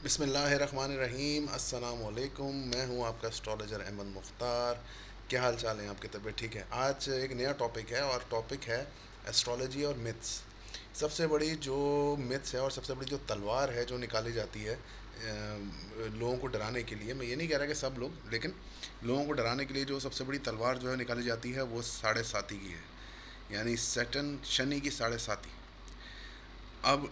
बिस्मिल्लाहिर्रहमानिर्रहीम। अस्सलाम वालेकुम। मैं हूं आपका एस्ट्रोलॉजर अहमद मुख्तार। क्या हाल चाल है आपकी? तबीयत ठीक है? आज एक नया टॉपिक है और टॉपिक है एस्ट्रोलॉजी और मिथ्स। सबसे बड़ी जो मिथ्स है और सबसे बड़ी जो तलवार है जो निकाली जाती है लोगों को डराने के लिए, मैं ये नहीं कह रहा कि सब लोग, लेकिन लोगों को डराने के लिए जो सबसे बड़ी तलवार जो है निकाली जाती है वो साढ़े साती की है, यानी सैटर्न, शनि की साढ़े साती। अब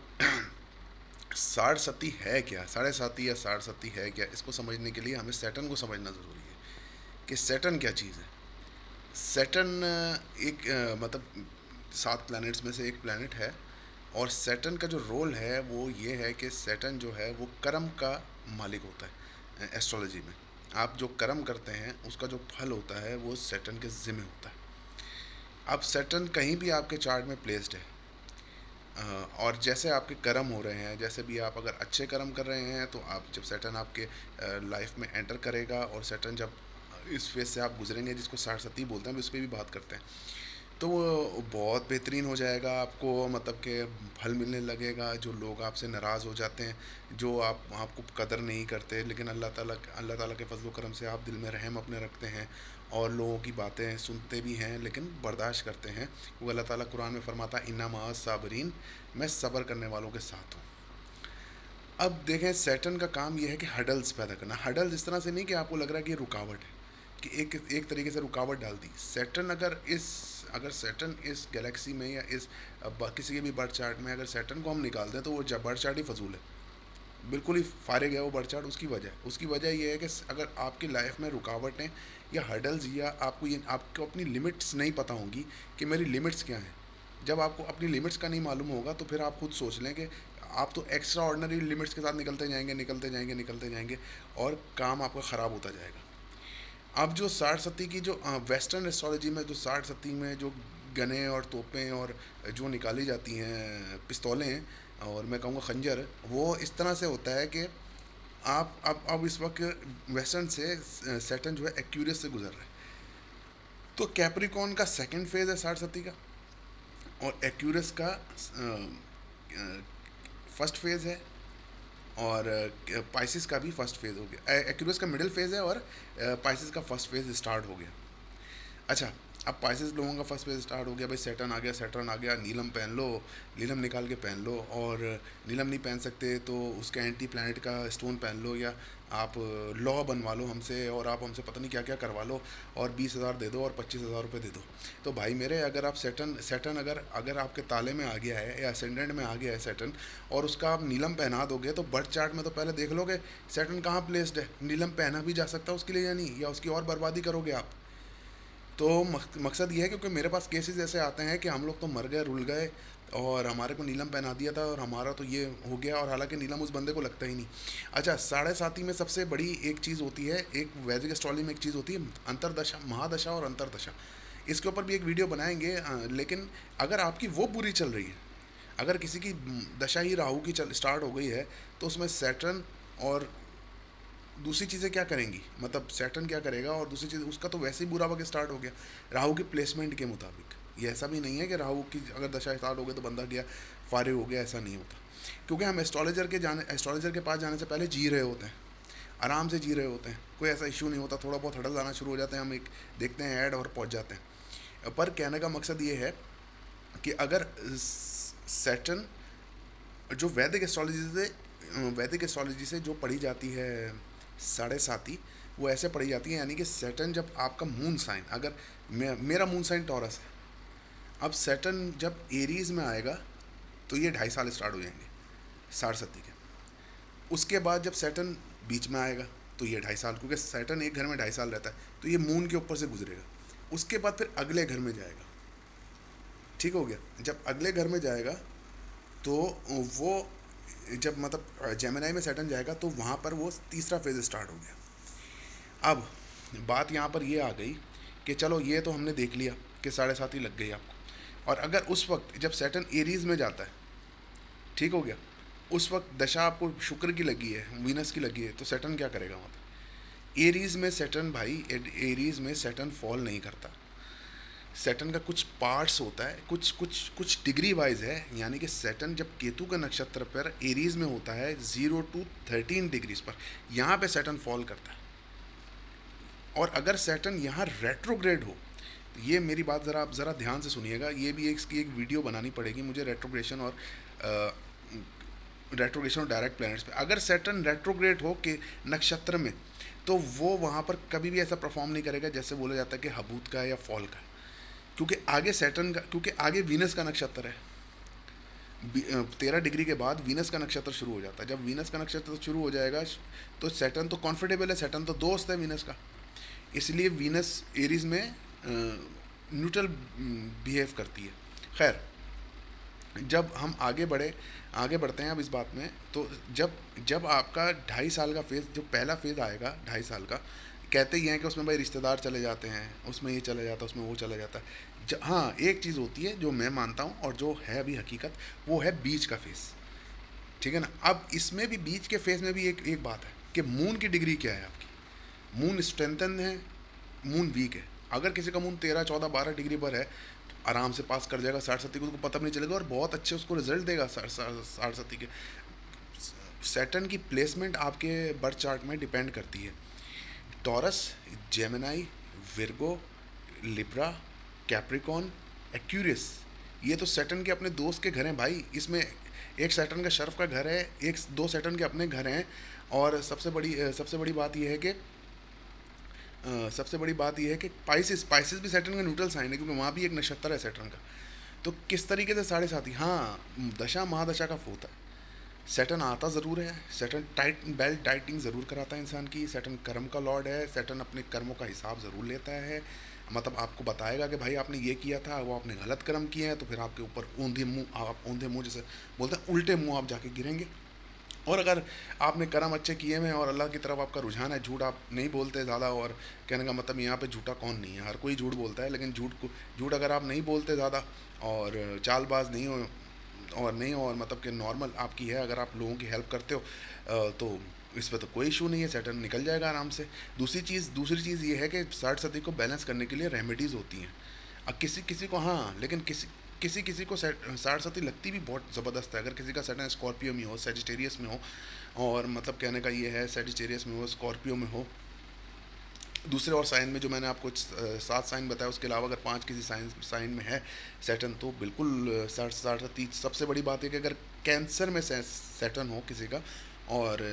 साढ़ सती है क्या, साढ़े साती या साढ़ सती है क्या, इसको समझने के लिए हमें सैटर्न को समझना ज़रूरी है कि सैटर्न क्या चीज़ है। सैटर्न एक मतलब 7 प्लैनेट्स में से एक प्लैनेट है। और सैटर्न का जो रोल है वो ये है कि सैटर्न जो है वो कर्म का मालिक होता है। एस्ट्रोलॉजी में आप जो कर्म करते हैं उसका जो फल होता है वो सैटर्न के ज़िम्मे होता है। अब सैटर्न कहीं भी आपके चार्ट में प्लेस्ड है, और जैसे आपके कर्म हो रहे हैं, जैसे भी आप अगर अच्छे कर्म कर रहे हैं तो आप जब सैटर्न आपके लाइफ में एंटर करेगा, और सैटर्न जब इस फेज से आप गुजरेंगे जिसको सारसती बोलते हैं, अभी उस पर भी बात करते हैं, तो वो बहुत बेहतरीन हो जाएगा। आपको मतलब कि फल मिलने लगेगा। जो लोग आपसे नाराज़ हो जाते हैं, जो आपको कदर नहीं करते, लेकिन अल्लाह ताला के फजल करम से आप दिल में रहम अपने रखते हैं और लोगों की बातें सुनते भी हैं लेकिन बर्दाश्त करते हैं। वो अल्लाह ताला कुरान में फरमाता है, इन्ना माअ साबरीन, मैं सब्र करने वालों के साथ हूँ। अब देखें, सैटर्न का काम यह है कि हडल्स पैदा करना। हडल्स इस तरह से नहीं कि आपको लग रहा है कि ये रुकावट है, कि एक एक तरीके से रुकावट डाल दी। सैटर्न अगर सैटर्न इस गैलेक्सी में या इस किसी के भी बर्थ चार्ट में अगर सैटर्न को हम निकाल दें तो वो बर्थ चार्ट ही फजूल है, बिल्कुल ही फारिग है वो बर्थ चार्ट। उसकी वजह ये है कि अगर आपकी लाइफ में रुकावटें या हर्डल्स, या आपको अपनी लिमिट्स नहीं पता होंगी कि मेरी लिमिट्स क्या हैं। जब आपको अपनी लिमिट्स का नहीं मालूम होगा तो फिर आप खुद सोच लें कि आप तो एक्स्ट्रा ऑर्डनरी लिमिट्स के साथ निकलते जाएंगे, निकलते जाएंगे, निकलते जाएंगे, और काम आपका ख़राब होता जाएगा। अब जो साठ सत्ती की जो वेस्टर्न एस्ट्रोलॉजी में जो साठ सत्ती में जो गने और तोपें और जो निकाली जाती हैं, पिस्तौलें और मैं कहूँगा खंजर, वो इस तरह से होता है कि आप अब इस वक्त वेस्टर्न से सैटर्न जो है एक्यूरियस से गुजर रहा है। तो कैप्रिकॉन का सेकंड फेज़ है साठ सत्ती का, और एक्यूरियस का फर्स्ट फेज़ है, और पाइसिस का भी फर्स्ट फेज़ हो गया। एक्यूरियस का मिडिल फेज़ है, और पाइसिस का फर्स्ट फेज़ स्टार्ट हो गया। अच्छा, अब पाइसेस लोगों का फर्स्ट फेज स्टार्ट हो गया। भाई सैटर्न आ गया, सैटर्न आ गया, नीलम पहन लो, नीलम निकाल के पहन लो। और नीलम नहीं पहन सकते तो उसका एंटी प्लानट का स्टोन पहन लो, या आप लॉ बनवा लो हमसे, और आप हमसे पता नहीं क्या क्या करवा लो, और 20,000 दे दो और 25,000 रुपये दे दो। तो भाई मेरे, अगर आप सैटर्न सैटर्न अगर अगर आपके ताले में आ गया है या असेंडेंट में आ गया है सैटर्न, और उसका आप नीलम पहना दोगे, तो बर्थ चार्ट में तो पहले देख लोगे सैटर्न कहाँ प्लेस्ड है। नीलम पहना भी जा सकता है उसके लिए या नहीं, या उसकी और बर्बादी करोगे आप। तो मकसद ये है, क्योंकि मेरे पास केसेस ऐसे आते हैं कि हम लोग तो मर गए, रुल गए, और हमारे को नीलम पहना दिया था और हमारा तो ये हो गया, और हालांकि नीलम उस बंदे को लगता ही नहीं। अच्छा, साढ़े साथी में सबसे बड़ी एक चीज़ होती है, एक वैदिक एस्ट्रोलॉजी में एक चीज़ होती है, अंतरदशा, महादशा और अंतरदशा। इसके ऊपर भी एक वीडियो बनाएंगे। लेकिन अगर आपकी वो पूरी चल रही है, अगर किसी की दशा ही राहु की चल स्टार्ट हो गई है, तो उसमें सैटर्न और दूसरी चीज़ें क्या करेंगी, मतलब सैटर्न क्या करेगा, और दूसरी चीज़ उसका तो वैसे ही बुरा वक्त स्टार्ट हो गया राहु के प्लेसमेंट के मुताबिक। ये ऐसा भी नहीं है कि राहु की अगर दशा स्टार्ट हो गई तो बंदा गया फारिग हो गया, ऐसा नहीं होता। क्योंकि हम एस्ट्रोलॉजर के पास जाने से पहले जी रहे होते हैं, आराम से जी रहे होते हैं, कोई ऐसा इशू नहीं होता। थोड़ा बहुत हड़ल आना शुरू हो जाते हैं, हम एक देखते हैं ऐड और पहुंच जाते हैं। पर कहने का मकसद ये है कि अगर सैटर्न जो वैदिक एस्ट्रोलॉजी से जो पढ़ी जाती है साढ़े साती, वो ऐसे पढ़ी जाती है, यानी कि सैटर्न जब आपका मून साइन, अगर मेरा मून साइन टॉरस है, अब सैटर्न जब एरीज में आएगा तो ये 2.5 साल स्टार्ट हो जाएंगे साढ़े सत्ती के। उसके बाद जब सैटर्न बीच में आएगा तो ये 2.5 साल, क्योंकि सैटर्न एक घर में 2.5 साल रहता है, तो ये मून के ऊपर से गुजरेगा। उसके बाद फिर अगले घर में जाएगा। ठीक हो गया? जब अगले घर में जाएगा तो वो, जब मतलब जेमिनाई में सैटर्न जाएगा तो वहाँ पर वो तीसरा फेज स्टार्ट हो गया। अब बात यहाँ पर ये आ गई कि चलो ये तो हमने देख लिया कि साढ़े सात ही लग गई आपको, और अगर उस वक्त जब सैटर्न एरीज में जाता है, ठीक हो गया, उस वक्त दशा आपको शुक्र की लगी है, वीनस की लगी है, तो सैटर्न क्या करेगा वहाँ पर? एरीज में सैटर्न, भाई एरीज में सैटर्न फॉल नहीं करता। सैटर्न का कुछ पार्ट्स होता है, कुछ कुछ कुछ डिग्री वाइज है, यानी कि सैटर्न जब केतु का नक्षत्र पर एरीज में होता है 0 to 13 डिग्रीज पर, यहाँ पे सैटर्न फॉल करता है। और अगर सैटर्न यहाँ रेट्रोग्रेड हो, तो ये मेरी बात ज़रा आप ज़रा ध्यान से सुनिएगा, ये भी इसकी एक वीडियो बनानी पड़ेगी मुझे, रेट्रोग्रेशन और डायरेक्ट प्लैनेट्स पे। अगर सैटर्न रेट्रोग्रेड हो के नक्षत्र में, तो वो वहाँ पर कभी भी ऐसा परफॉर्म नहीं करेगा जैसे बोला जाता है कि हबूत का या फॉल का, क्योंकि आगे सैटर्न का, क्योंकि आगे वीनस का नक्षत्र है। 13 डिग्री के बाद वीनस का नक्षत्र शुरू हो जाता है। जब वीनस का नक्षत्र शुरू हो जाएगा तो सैटर्न तो कॉन्फर्टेबल है, सैटर्न तो दोस्त है वीनस का, इसलिए वीनस एरीज में न्यूट्रल बिहेव करती है। खैर, जब हम आगे बढ़ते हैं अब इस बात में, तो जब जब आपका 2.5 साल का फेज़, जो पहला फेज़ आएगा 2.5 साल का, कहते ही हैं कि उसमें भाई रिश्तेदार चले जाते हैं, उसमें ये चला जाता है, उसमें वो चला जाता है। हाँ, एक चीज़ होती है जो मैं मानता हूँ और जो है अभी हकीकत, वो है बीच का फेज़, ठीक है ना। अब इसमें भी बीच के फेज़ में भी एक बात है कि मून की डिग्री क्या है आपकी। मून स्ट्रेंथन है, मून वीक है। अगर किसी का मून 13, 14, 12 डिग्री पर है, तो आराम से पास कर जाएगा 60-70 को, उसको पता भी नहीं चलेगा और बहुत अच्छे उसको रिजल्ट देगा 60-70 के। सैटर्न की प्लेसमेंट आपके बर्थ चार्ट में डिपेंड करती है। Taurus, Gemini, Virgo, Libra, Capricorn, Aquarius, ये तो सैटर्न के अपने दोस्त के घर हैं भाई। इसमें एक सैटर्न का शर्फ का घर है, दो सैटर्न के अपने घर हैं। और सबसे बड़ी बात यह है कि पाइसिस भी सैटर्न का न्यूट्रल साइन है, क्योंकि वहाँ भी एक नक्षत्र है सैटर्न का। तो किस तरीके से 7.5, हाँ, दशा महादशा का होता है। सैटर्न आता ज़रूर है, सैटर्न बेल्ट टाइटिंग ज़रूर कराता है इंसान की। सैटर्न कर्म का लॉर्ड है, सैटर्न अपने कर्मों का हिसाब ज़रूर लेता है। मतलब आपको बताएगा कि भाई आपने ये किया था, वो आपने गलत कर्म किए हैं, तो फिर आपके ऊपर औंधे मुँह जैसे बोलते हैं, उल्टे मुँह आप जाके गिरेंगे। और अगर आपने कर्म अच्छे किए हैं और अल्लाह की तरफ आपका रुझान है, झूठ आप नहीं बोलते ज़्यादा, और कहने का मतलब यहाँ पे झूठा कौन नहीं है, हर कोई झूठ बोलता है, लेकिन झूठ अगर आप नहीं बोलते ज़्यादा और चालबाज नहीं हो, और मतलब कि नॉर्मल आपकी है, अगर आप लोगों की हेल्प करते हो, तो इस पर तो कोई इशू नहीं है, सैटर्न निकल जाएगा आराम से। दूसरी चीज़ ये है कि 60 को बैलेंस करने के लिए रेमेडीज़ होती हैं। अब किसी किसी को, हाँ, लेकिन किसी किसी को 60 लगती भी बहुत ज़बरदस्त है। अगर किसी का सैटर्न स्कॉर्पियो में हो, सेजिटेरियस में हो, और मतलब कहने का ये है सेजिटेरियस में हो, स्कॉर्पियो में हो, दूसरे और साइन में जो मैंने आपको 7 साइन बताया, उसके अलावा अगर 5 किसी साइन में है सैटर्न, तो बिल्कुल 60। सबसे बड़ी बात है कि अगर कैंसर में सैटर्न हो किसी का, और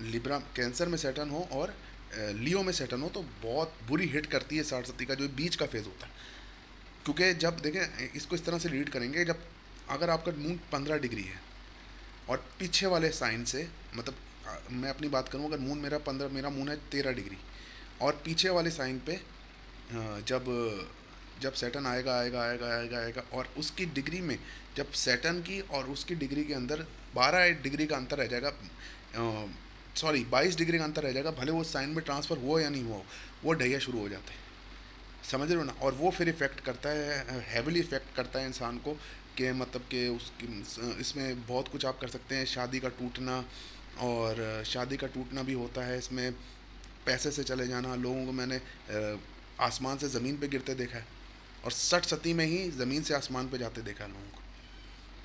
लिब्रा कैंसर में सैटर्न हो, और लियो में सैटर्न हो, तो बहुत बुरी हिट करती है 60 का जो बीच का फेज़ होता है। क्योंकि जब देखें, इसको इस तरह से रीड करेंगे, जब अगर आपका मून 15 डिग्री है और पीछे वाले साइन से, मतलब मैं अपनी बात करूं, अगर मून मेरा मून है 13 डिग्री, और पीछे वाले साइन पे जब जब सैटर्न आएगा, और उसकी डिग्री में, जब सैटर्न की और उसकी डिग्री के अंदर 12 डिग्री का अंतर रह जाएगा, 22 डिग्री का अंतर रह जाएगा, भले वो साइन में ट्रांसफ़र हुआ या नहीं हुआ, वो ढैया शुरू हो जाते हैं, समझ रहे हो ना। और वो फिर इफ़ेक्ट करता है, हैविली इफ़ेक्ट करता है इंसान को, कि मतलब कि उसकी, इसमें बहुत कुछ आप कर सकते हैं। शादी का टूटना भी होता है इसमें, पैसे से चले जाना। लोगों को मैंने आसमान से ज़मीन पे गिरते देखा है, और 60 में ही ज़मीन से आसमान पे जाते देखा है लोगों को।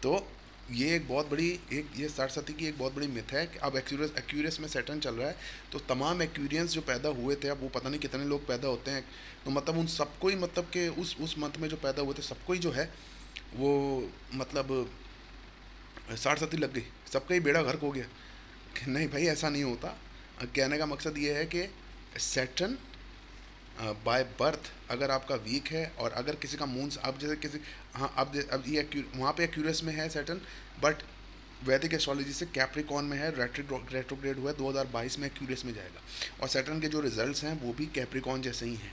तो ये एक बहुत बड़ी, ये 60 की एक बहुत बड़ी मिथ है कि अब एक्यूरियस में सैटर्न चल रहा है, तो तमाम एक्यूरियंस जो पैदा हुए थे, अब वो पता नहीं कितने लोग पैदा होते हैं, तो मतलब उन सबको ही, मतलब कि उस मंथ में जो पैदा हुए थे, सबको ही जो है वो, मतलब 60 लग गई, सबका ही बेड़ा गर्क हो गया। कि नहीं भाई, ऐसा नहीं होता। कहने का मकसद ये है कि सैटर्न बाय बर्थ अगर आपका वीक है, और अगर किसी का मून, अब जैसे किसी, हाँ, अब ये वहाँ पे एक्यूरियस में है सैटर्न, बट वैदिक एस्ट्रोलॉजी से कैप्रिकॉन में है, रेट्रोग्रेड हुआ है, 2022 में एक्यूरियस में जाएगा। और सैटर्न के जो रिजल्ट्स हैं वो भी कैप्रिकॉन जैसे ही हैं,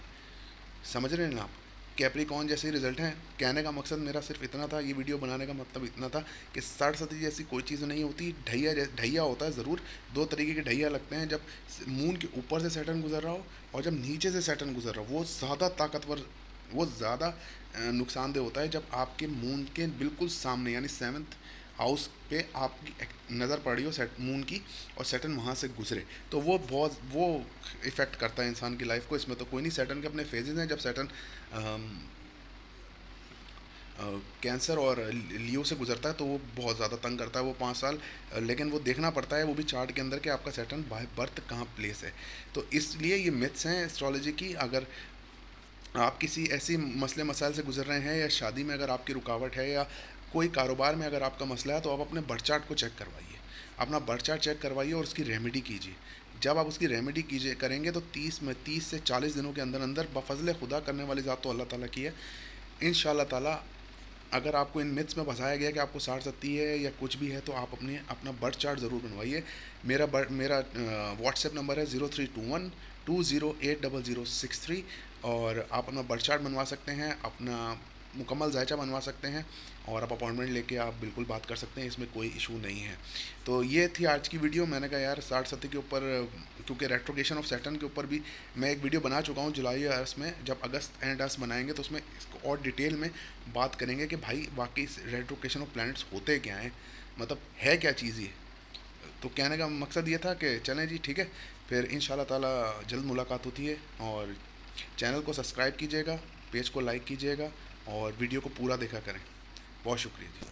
समझ रहे हैं ना आप, कैप्रिकॉन जैसे ही रिजल्ट हैं। कहने का मकसद मेरा सिर्फ इतना था, ये वीडियो बनाने का मतलब इतना था कि 60 जैसी कोई चीज़ नहीं होती। ढैया होता है ज़रूर, 2 तरीके के ढैया लगते हैं, जब मून के ऊपर से सैटर्न गुजर रहा हो और जब नीचे से सैटर्न गुजर रहा हो। वो ज़्यादा ताकतवर, वो ज़्यादा नुकसानदेह होता है जब आपके मून के बिल्कुल सामने, यानी 7th हाउस पे आपकी नज़र पड़ रही हो मून की, और सैटर्न वहाँ से गुजरे, तो वो इफ़ेक्ट करता है इंसान की लाइफ को। इसमें तो कोई नहीं, सैटर्न के अपने फेजेस हैं। जब सैटर्न कैंसर और लियो से गुजरता है, तो वो बहुत ज़्यादा तंग करता है वो 5 साल। लेकिन वो देखना पड़ता है वो भी चार्ट के अंदर कि आपका सैटर्न बाय बर्थ कहाँ प्लेस है। तो इसलिए ये मिथ्स हैं एस्ट्रोलॉजी की। अगर आप किसी ऐसी मसले मसाइल से गुजर रहे हैं, या शादी में अगर आपकी रुकावट है, या कोई कारोबार में अगर आपका मसला है, तो आप अपने बर्थ चार्ट को चेक करवाइए। अपना बर्थ चार्ट चेक करवाइए और उसकी रेमेडी कीजिए। जब आप उसकी रेमेडी कीजिए करेंगे तो 30 से 40 दिनों के अंदर अंदर बफजल खुदा, करने वाली ज़ात तो अल्लाह ताला की है, इंशाल्लाह ताला। अगर आपको इन मिथ्स में फंसाया गया कि आपको 60-70 है या कुछ भी है, तो आप अपना बर्थ चार्ट ज़रूर बनवाइए। मेरा व्हाट्सएप नंबर है 0321 20800063, और आप अपना बर्थ चार्ट बनवा सकते हैं, अपना मुकम्मल जायचा बनवा सकते हैं, और आप अपॉइंटमेंट लेके आप बिल्कुल बात कर सकते हैं, इसमें कोई इशू नहीं है। तो ये थी आज की वीडियो। मैंने कहा यार 60-70 के ऊपर, क्योंकि रेट्रोगेशन ऑफ सैटर्न के ऊपर भी मैं एक वीडियो बना चुका हूँ जुलाई अगस्त में। जब अगस्त एंड अगस्त बनाएंगे तो उसमें इसको और डिटेल में बात करेंगे कि भाई वाकई रेट्रोगेशन ऑफ प्लैनेट्स होते क्या हैं, मतलब है क्या चीज़ ये। तो कहने का मकसद ये था कि चलें जी ठीक है, फिर इंशाल्लाह ताला जल्द मुलाकात होती है। और चैनल को सब्सक्राइब कीजिएगा, पेज को लाइक कीजिएगा, और वीडियो को पूरा देखा करें। बहुत शुक्रिया जी।